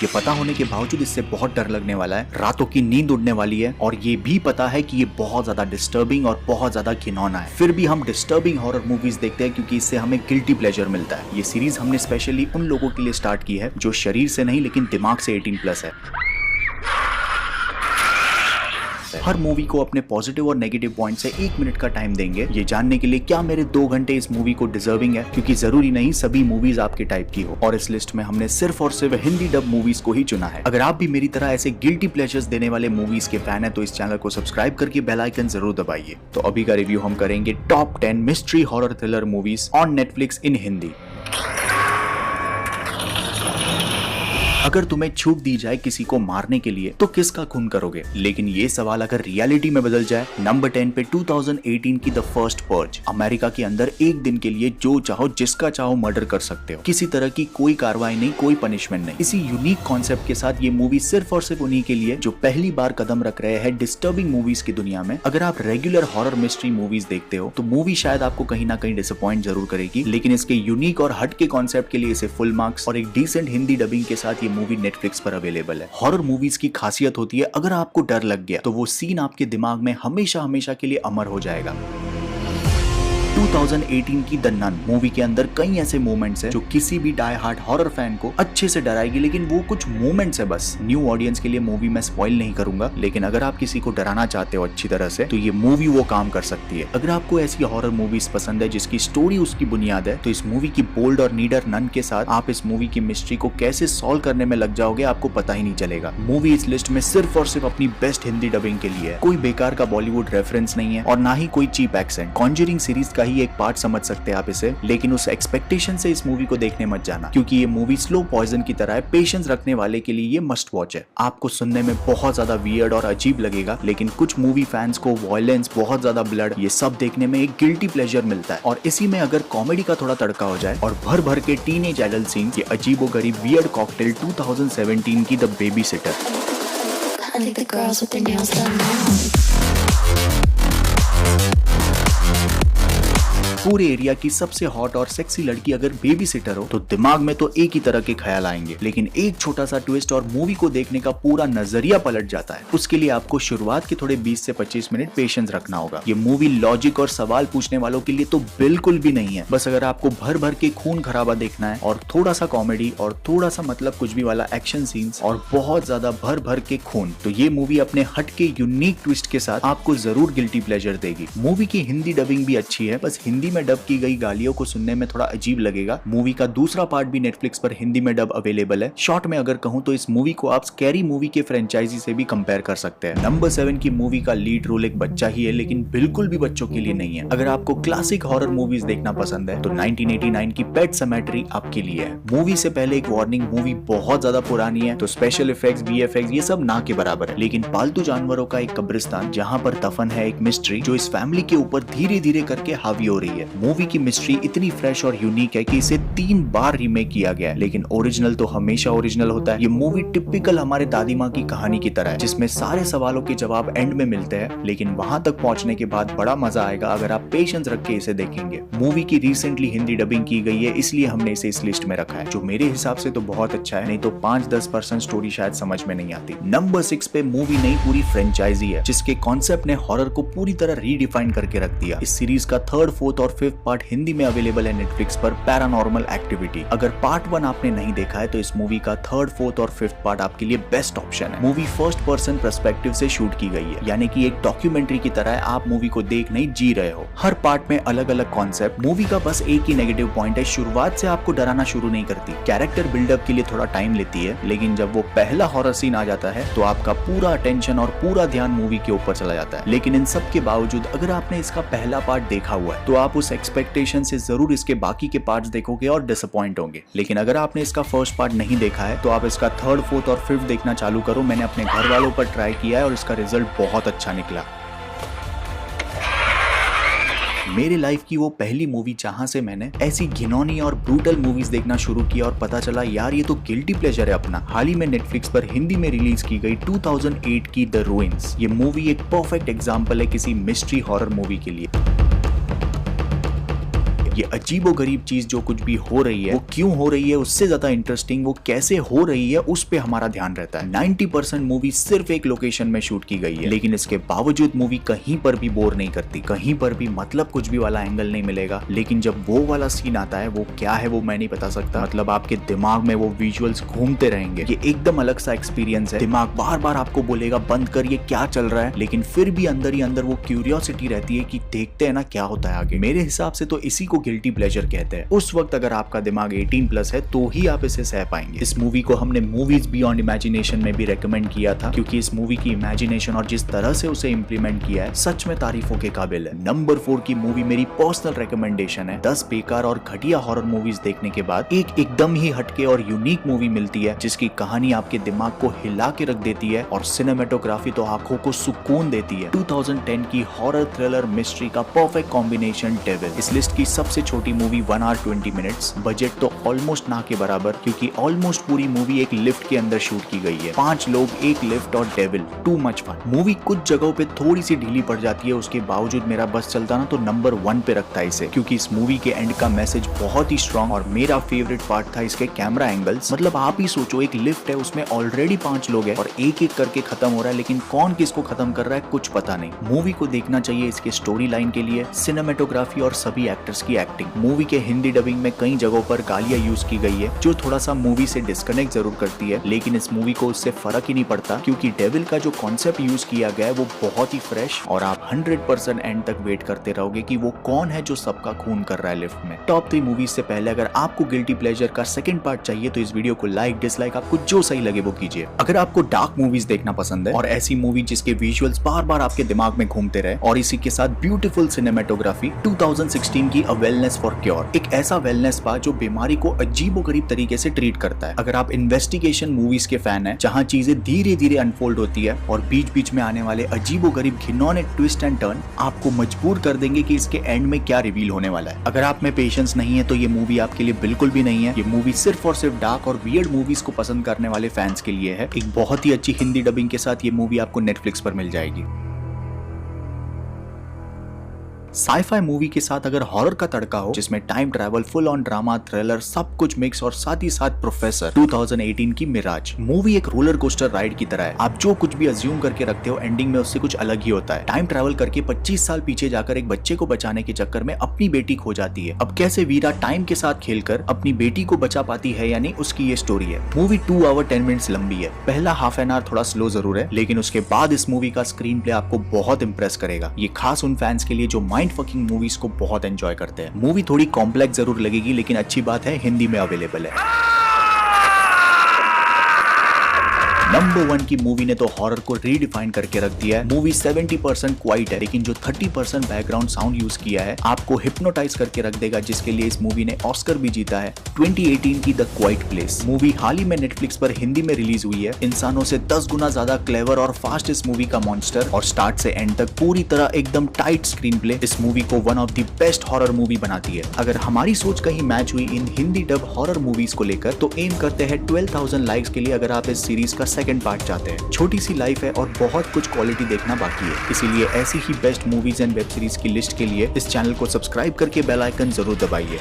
ये पता होने के बावजूद इससे बहुत डर लगने वाला है, रातों की नींद उड़ने वाली है और ये भी पता है कि ये बहुत ज्यादा डिस्टर्बिंग और बहुत ज्यादा घिनौना है। फिर भी हम डिस्टर्बिंग हॉरर मूवीज देखते हैं क्योंकि इससे हमें गिल्टी प्लेजर मिलता है। ये सीरीज हमने स्पेशली उन लोगों के लिए स्टार्ट की है जो शरीर से नहीं लेकिन दिमाग से 18+ है। हर मूवी को अपने पॉजिटिव और नेगेटिव पॉइंट से 1 मिनट का टाइम देंगे ये जानने के लिए क्या मेरे 2 घंटे इस मूवी को डिजर्विंग है, क्योंकि जरूरी नहीं सभी मूवीज आपके टाइप की हो। और इस लिस्ट में हमने सिर्फ और सिर्फ हिंदी डब मूवीज को ही चुना है। अगर आप भी मेरी तरह ऐसे गिल्टी प्लेजर्स देने वाले मूवीज के फैन है तो इस चैनल को सब्सक्राइब करके बेल आइकन जरूर दबाइए। तो अभी का रिव्यू हम करेंगे top 10 mystery horror thriller movies on Netflix in Hindi. अगर तुम्हें छूट दी जाए किसी को मारने के लिए तो किसका खून करोगे? लेकिन ये सवाल अगर रियलिटी में बदल जाए। नंबर 10 पे 2018 की द फर्स्ट पर्ज। अमेरिका के अंदर एक दिन के लिए जो चाहो जिसका चाहो मर्डर कर सकते हो, किसी तरह की कोई कार्रवाई नहीं, कोई पनिशमेंट नहीं। इसी यूनिक कॉन्सेप्ट के साथ ये मूवी सिर्फ और सिर्फ उन्हीं के लिए जो पहली बार कदम रख रहे हैं डिस्टर्बिंग मूवीज की दुनिया में। अगर आप रेगुलर हॉरर मिस्ट्री मूवीज देखते हो तो मूवी शायद आपको कहीं ना कहीं डिसअपॉइंट जरूर करेगी, लेकिन इसके यूनिक और हट के कॉन्सेप्ट के लिए इसे फुल मार्क्स और एक डिसेंट हिंदी डबिंग के साथ मूवी नेटफ्लिक्स पर अवेलेबल है। हॉरर मूवीज की खासियत होती है अगर आपको डर लग गया तो वो सीन आपके दिमाग में हमेशा हमेशा के लिए अमर हो जाएगा। 2018 की द नन मूवी के अंदर कई ऐसे मोमेंट्स हैं जो किसी भी डाई हार्ड हॉरर फैन को अच्छे से डराएगी, लेकिन वो कुछ मोमेंट्स है बस। न्यू ऑडियंस के लिए मूवी मैं स्पॉइल नहीं करूंगा, लेकिन अगर आप किसी को डराना चाहते हो अच्छी तरह से तो ये मूवी वो काम कर सकती है। अगर आपको ऐसी हॉरर मूवीज पसंद है जिसकी स्टोरी उसकी बुनियाद है तो इस मूवी की बोल्ड और नीडर नन के साथ आप इस मूवी की मिस्ट्री को कैसे सॉल्व करने में लग जाओगे आपको पता ही नहीं चलेगा। मूवी इस लिस्ट में सिर्फ और सिर्फ अपनी बेस्ट हिंदी डबिंग के लिए है। कोई बेकार का बॉलीवुड रेफरेंस नहीं है और ना ही कोई चीप एक्सेंट। कॉन्जरिंग सीरीज का ही एक पार्ट समझ सकते हैं आप इसे, लेकिन उस एक्सपेक्टेशन से इस मूवी को देखने मत जाना क्योंकि ये मूवी स्लो पॉइजन की तरह है। पेशेंस रखने वाले के लिए ये मस्ट वॉच है। आपको सुनने में बहुत ज्यादा वियर्ड और अजीब लगेगा, लेकिन कुछ मूवी फैंस को वायलेंस, बहुत ज्यादा ब्लड, ये सब देखने में एक गिल्टी प्लेजर मिलता है। और इसी में अगर कॉमेडी का थोड़ा तड़का हो जाए और भर भर के टीनेज एडल्ट सीन, ये अजीबोगरीब वियर्ड कॉकटेल 2017 की द बेबी सिटर। पूरे एरिया की सबसे हॉट और सेक्सी लड़की अगर बेबी सिटर हो तो दिमाग में तो एक ही तरह के ख्याल आएंगे, लेकिन एक छोटा सा ट्विस्ट और मूवी को देखने का पूरा नजरिया पलट जाता है। उसके लिए आपको शुरुआत के थोड़े 20 से 25 मिनट पेशेंस रखना होगा। ये मूवी लॉजिक और सवाल पूछने वालों के लिए तो बिल्कुल भी नहीं है। बस अगर आपको भर भर के खून खराबा देखना है और थोड़ा सा कॉमेडी और थोड़ा सा मतलब कुछ भी वाला एक्शन सीन्स और बहुत ज्यादा भर भर के खून, तो ये मूवी अपने हट के यूनिक ट्विस्ट के साथ आपको जरूर गिल्टी प्लेजर देगी। मूवी की हिंदी डबिंग भी अच्छी है, बस हिंदी में डब की गई गालियों को सुनने में थोड़ा अजीब लगेगा। मूवी का दूसरा पार्ट भी नेटफ्लिक्स पर हिंदी में डब अवेलेबल है। शॉर्ट में अगर कहूं तो इस मूवी को आप स्कैरी मूवी के फ्रेंचाइजी से भी कंपेयर कर सकते हैं। नंबर 7 की मूवी का लीड रोल एक बच्चा ही है, लेकिन बिल्कुल भी बच्चों के लिए नहीं है। अगर आपको क्लासिक हॉरर मूवीज देखना पसंद है तो 1989 की पेट सेमेट्री आपके लिए है। मूवी से पहले एक वार्निंग, मूवी बहुत ज्यादा पुरानी है तो स्पेशल इफेक्ट्स, वीएफएक्स ये सब ना के बराबर है, लेकिन पालतू जानवरों का एक कब्रिस्तान जहां पर दफन है एक मिस्ट्री जो इस फैमिली के ऊपर धीरे धीरे करके हावी हो रही है। मूवी की मिस्ट्री इतनी फ्रेश और यूनिक है कि इसे 3 बार रीमेक किया गया है, लेकिन ओरिजिनल तो हमेशा ओरिजिनल होता है। ये मूवी टिपिकल हमारे दादी माँ की कहानी की तरह है जिसमें सारे सवालों के जवाब एंड में मिलते हैं, लेकिन वहां तक पहुंचने के बाद बड़ा मजा आएगा अगर आप पेशेंस रख के इसे देखेंगे। मूवी की रिसेंटली हिंदी डबिंग की गई है, इसलिए हमने इसे इस लिस्ट में रखा है, जो मेरे हिसाब से तो बहुत अच्छा है, नहीं तो 5-10% स्टोरी शायद समझ में नहीं आती। नंबर 6 पे मूवी नहीं पूरी फ्रेंचाइजी है जिसके कॉन्सेप्ट ने हॉरर को पूरी तरह रीडिफाइन करके रख दिया। इस सीरीज का 3rd, 4th और 5th पार्ट हिंदी में अवेलेबल है नेटफ्लिक्स पर, पैरानॉर्मल एक्टिविटी। अगर पार्ट 1 आपने नहीं देखा है तो इस मूवी का 3rd, 4th और 5th पार्ट आपके लिए बेस्ट ऑप्शन है। मूवी फर्स्ट पर्सन पर्सपेक्टिव से शूट की गई है, यानी कि एक डॉक्यूमेंट्री की तरह आप मूवी को देख नहीं जी रहे हो। हर पार्ट में अलग अलग कॉन्सेप्ट। मूवी का बस एक ही नेगेटिव पॉइंट है, शुरुआत से आपको डराना शुरू नहीं करती। कैरेक्टर बिल्डअप के लिए थोड़ा टाइम लेती है, लेकिन जब वो पहला हॉरर सीन आ जाता है तो आपका पूरा अटेंशन और पूरा ध्यान मूवी के ऊपर चला जाता है। लेकिन इन सब के बावजूद अगर आपने इसका पहला पार्ट देखा हुआ है तो आप उस एक्सपेक्टेशन से जरूर इसके बाकी के पार्ट्स देखोगे और डिसअपॉइंट होंगे। लेकिन अगर आपने इसका फर्स्ट पार्ट नहीं देखा है तो आप इसका 3rd, 4th और 5th देखना चालू करो। मैंने अपने घर वालों पर ट्राई किया है और इसका रिजल्ट बहुत अच्छा निकला। मेरे लाइफ की वो पहली मूवी जहां से मैंने ऐसी घिनौनी और ब्रूटल मूवीज देखना शुरू किया और पता चला यार ये तो गिल्टी प्लेजर है अपना। हाल ही में नेटफ्लिक्स पर हिंदी में रिलीज की गई 2008 की द रूइंस। ये मूवी एक परफेक्ट एग्जांपल है किसी मिस्ट्री हॉरर मूवी के लिए। ये अजीबोगरीब चीज जो कुछ भी हो रही है वो क्यों हो रही है, उससे ज्यादा इंटरेस्टिंग वो कैसे हो रही है उस पे हमारा ध्यान रहता है। 90% मूवी सिर्फ एक लोकेशन में शूट की गई है, लेकिन इसके बावजूद मूवी कहीं पर भी बोर नहीं करती, कहीं पर भी मतलब कुछ भी वाला एंगल नहीं मिलेगा। लेकिन जब वो वाला सीन आता है वो क्या है वो मैं नहीं बता सकता, मतलब आपके दिमाग में वो विजुअल्स घूमते रहेंगे। ये एकदम अलग सा एक्सपीरियंस है। दिमाग बार बार आपको बोलेगा बंद कर, ये क्या चल रहा है, लेकिन फिर भी अंदर ही अंदर वो क्यूरियोसिटी रहती है कि देखते हैं ना क्या होता है आगे। मेरे हिसाब से तो इसी को गिल्टी प्लेजर कहते हैं। उस वक्त अगर आपका दिमाग 18+ है तो ही आप इसे सह पाएंगे। इस मूवी को हमने मूवीज बियॉन्ड इमेजिनेशन में भी रेकमेंड किया था, क्योंकि इस मूवी की इमेजिनेशन और जिस तरह से उसे इंप्लीमेंट किया है सच में तारीफों के काबिल है। नंबर 4 की मूवी मेरी पर्सनल रिकमेंडेशन है। 10 बेकार और घटिया हॉरर मूवीज देखने के बाद एक एकदम ही हटके और यूनिक मूवी मिलती है जिसकी कहानी आपके दिमाग को हिला के रख देती है और सिनेमेटोग्राफी तो आंखों को सुकून देती है। 2010 की हॉरर थ्रिलर मिस्ट्री का परफेक्ट कॉम्बिनेशन डेविल। इस लिस्ट की सबसे छोटी मूवी 1 hour 20 minutes, बजट तो ऑलमोस्ट ना के बराबर, क्योंकि ऑलमोस्ट पूरी मूवी एक लिफ्ट के अंदर शूट की गई है। 5 लोग, एक लिफ्ट और devil, too much fun. Movie कुछ जगहों पे थोड़ी सी ढीली पड़ जाती है, उसके बावजूद मेरा बस चलता ना तो नंबर 1 पे रखता है इसे, क्योंकि इस मूवी के एंड का मैसेज बहुत ही स्ट्रॉन्ग और मेरा फेवरेट पार्ट था इसके कैमरा एंगल्स। मतलब आप ही सोचो, एक लिफ्ट है, उसमें ऑलरेडी 5 लोग हैं और एक एक करके खत्म हो रहा है, लेकिन कौन किसको खत्म कर रहा है कुछ पता नहीं। मूवी को देखना चाहिए इसके स्टोरी लाइन के लिए, सिनेमेटोग्राफी और सभी एक्टर्स की एक्टिंग। मूवी के हिंदी डबिंग में कई जगहों पर गालियां यूज की गई है जो थोड़ा सा मूवी से डिस्कनेक्ट जरूर करती है, लेकिन इस मूवी को उससे फर्क ही नहीं पड़ता, क्योंकि डेविल का जो कॉन्सेप्ट यूज किया गया है वो बहुत ही फ्रेश और आप 100% एंड तक वेट करते रहोगे कि वो कौन है जो सबका खून कर रहा है लिफ्ट में। टॉप 3 मूवीज से पहले अगर आपको गिल्टी प्लेजर का सेकंड पार्ट चाहिए तो इस वीडियो को लाइक डिसलाइक आपको जो सही लगे वो कीजिए। अगर आपको डार्क मूवीज देखना पसंद है और ऐसी मूवी जिसके विजुअल्स बार बार आपके दिमाग में घूमते रहे और इसी के साथ ब्यूटीफुल सिनेमेटोग्राफी, 2016 की अ वेलनेस फॉर क्योर, एक ऐसा वेलनेस स्पा जो बीमारी को अजीबोगरीब तरीके से ट्रीट करता है। अगर आप इन्वेस्टिगेशन मूवीज के फैन हैं जहां चीजें धीरे धीरे अनफोल्ड होती है और बीच बीच में आने वाले अजीबोगरीब घिनौने ट्विस्ट एंड टर्न आपको मजबूर कर देंगे कि इसके एंड में क्या रिवील होने वाला है। अगर आप में पेशेंस नहीं है तो ये मूवी आपके लिए बिल्कुल भी नहीं है। ये मूवी सिर्फ और सिर्फ डार्क और वियर्ड मूवीज को पसंद करने वाले फैंस के लिए है। एक बहुत ही अच्छी हिंदी डबिंग के साथ ये मूवी आपको नेटफ्लिक्स पर मिल जाएगी। साईफाई मूवी के साथ अगर हॉरर का तड़का हो जिसमें time travel, full on drama, thriller सब कुछ मिक्स और साथ ही साथ प्रोफेसर, 2018 की मिराज। मूवी एक रोलर कोस्टर राइड की तरह है। आप जो कुछ भी अज्यूम करके रखते हो एंडिंग में उससे कुछ अलग ही होता है। टाइम ट्रैवल करके 25 साल पीछे जाकर एक बच्चे को बचाने के चक्कर में अपनी बेटी खो जाती है। अब कैसे वीरा टाइम के साथ खेलकर अपनी बेटी को बचा पाती है, यानी उसकी ये स्टोरी है। मूवी 2 hour 10 minutes लंबी है। पहला हाफ एन आवर थोड़ा स्लो जरूर है, लेकिन उसके बाद इस मूवी का स्क्रीन प्ले आपको बहुत इंप्रेस करेगा। ये खास उन फैंस के लिए जो माइंड फकिंग मूवीज को बहुत एंजॉय करते हैं। मूवी थोड़ी कॉम्प्लेक्स जरूर लगेगी, लेकिन अच्छी बात है हिंदी में अवेलेबल है। नंबर 1 की मूवी ने तो हॉरर को रीडिफाइन करके रख दिया है। मूवी 70% क्वाइट है, लेकिन जो 30% बैकग्राउंड साउंड यूज किया है आपको हिप्नोटाइज करके रख देगा, जिसके लिए इस मूवी ने ऑस्कर भी जीता है। 2018 की द क्वाइट प्लेस मूवी हाल ही में नेटफ्लिक्स पर हिंदी में रिलीज हुई है। इंसानों से 10 गुना ज्यादा क्लेवर और फास्ट इस मूवी का मॉन्स्टर, और स्टार्ट से एंड तक पूरी तरह एकदम टाइट स्क्रीन प्ले इस मूवी को one of the best horror movie बनाती है। अगर हमारी सोच कहीं मैच हुई इन हिंदी डब हॉरर मूवीज को लेकर तो एम करते हैं 12,000 लाइक्स के लिए अगर आप इस सीरीज का सेकंड पार्ट चाहते हैं। छोटी सी लाइफ है और बहुत कुछ क्वालिटी देखना बाकी है, इसीलिए ऐसी ही best movies and web series की लिस्ट के लिए इस चैनल को सब्सक्राइब करके बेल आइकन जरूर दबाइए।